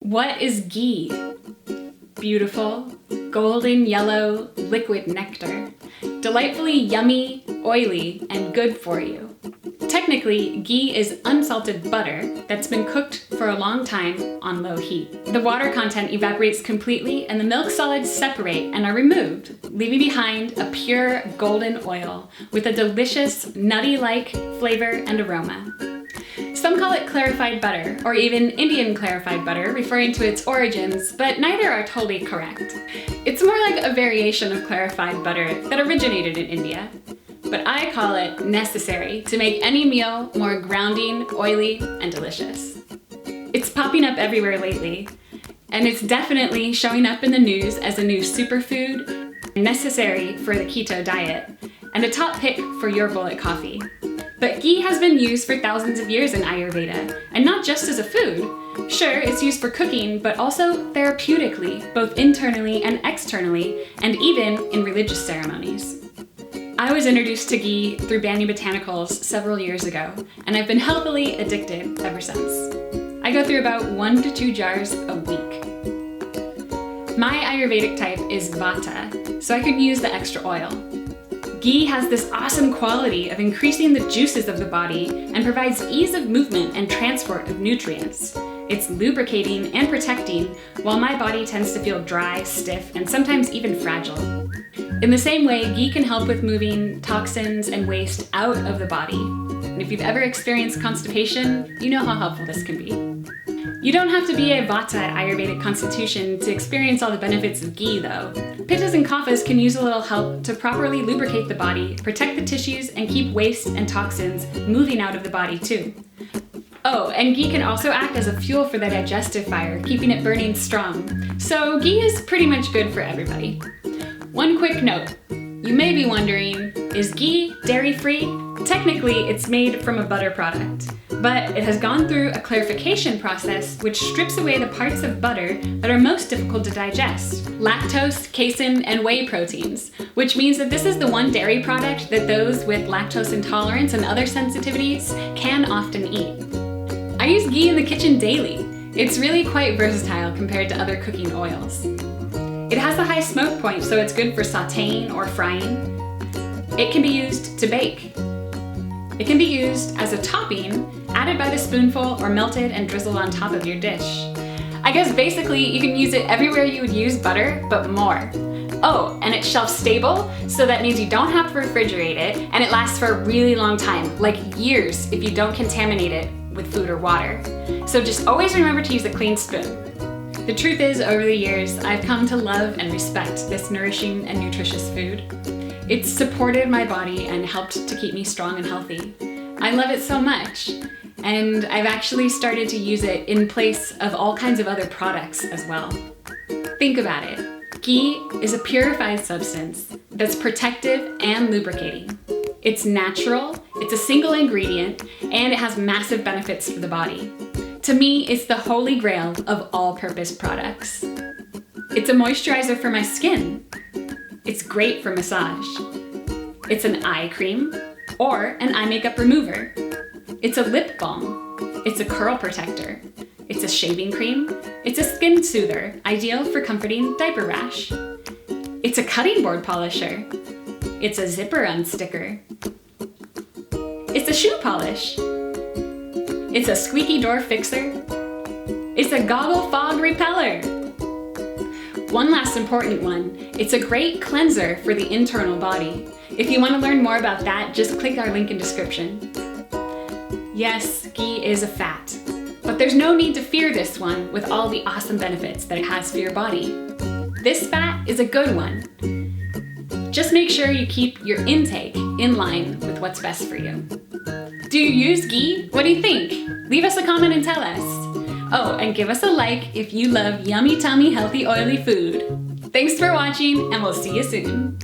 What is ghee? Beautiful, golden yellow liquid nectar. Delightfully yummy, oily, and good for you. Technically, ghee is unsalted butter that's been cooked for a long time on low heat. The water content evaporates completely and the milk solids separate and are removed, leaving behind a pure golden oil with a delicious nutty-like flavor and aroma. Some call it clarified butter, or even Indian clarified butter, referring to its origins, but neither are totally correct. It's more like a variation of clarified butter that originated in India. But I call it necessary to make any meal more grounding, oily, and delicious. It's popping up everywhere lately, and it's definitely showing up in the news as a new superfood, necessary for the keto diet, and a top pick for your bullet coffee. But ghee has been used for thousands of years in Ayurveda, and not just as a food. Sure, it's used for cooking, but also therapeutically, both internally and externally, and even in religious ceremonies. I was introduced to ghee through Banyan Botanicals several years ago, and I've been healthily addicted ever since. I go through about 1 to 2 jars a week. My Ayurvedic type is Vata, so I could use the extra oil. Ghee has this awesome quality of increasing the juices of the body and provides ease of movement and transport of nutrients. It's lubricating and protecting, while my body tends to feel dry, stiff, and sometimes even fragile. In the same way, ghee can help with moving toxins and waste out of the body. And if you've ever experienced constipation, you know how helpful this can be. You don't have to be a Vata Ayurvedic constitution to experience all the benefits of ghee, though. Pittas and kaphas can use a little help to properly lubricate the body, protect the tissues, and keep waste and toxins moving out of the body too. Oh, and ghee can also act as a fuel for the digestive fire, keeping it burning strong. So ghee is pretty much good for everybody. One quick note. You may be wondering, is ghee dairy-free? Technically, it's made from a butter product, but it has gone through a clarification process which strips away the parts of butter that are most difficult to digest: lactose, casein, and whey proteins, which means that this is the one dairy product that those with lactose intolerance and other sensitivities can often eat. I use ghee in the kitchen daily. It's really quite versatile compared to other cooking oils. It has a high smoke point, so it's good for sautéing or frying. It can be used to bake. It can be used as a topping, added by the spoonful or melted and drizzled on top of your dish. I guess basically you can use it everywhere you would use butter, but more. Oh, and it's shelf stable, so that means you don't have to refrigerate it, and it lasts for a really long time, like years if you don't contaminate it with food or water. So just always remember to use a clean spoon. The truth is, over the years, I've come to love and respect this nourishing and nutritious food. It's supported my body and helped to keep me strong and healthy. I love it so much, and I've actually started to use it in place of all kinds of other products as well. Think about it. Ghee is a purified substance that's protective and lubricating. It's natural, it's a single ingredient, and it has massive benefits for the body. To me, it's the holy grail of all-purpose products. It's a moisturizer for my skin. It's great for massage. It's an eye cream or an eye makeup remover. It's a lip balm. It's a curl protector. It's a shaving cream. It's a skin soother, ideal for comforting diaper rash. It's a cutting board polisher. It's a zipper unsticker. It's a shoe polish. It's a squeaky door fixer. It's a goggle fog repeller. One last important one, it's a great cleanser for the internal body. If you want to learn more about that, just click our link in description. Yes, ghee is a fat, but there's no need to fear this one with all the awesome benefits that it has for your body. This fat is a good one. Just make sure you keep your intake in line with what's best for you. Do you use ghee? What do you think? Leave us a comment and tell us. Oh, and give us a like if you love yummy tummy healthy oily food. Thanks for watching, and we'll see you soon.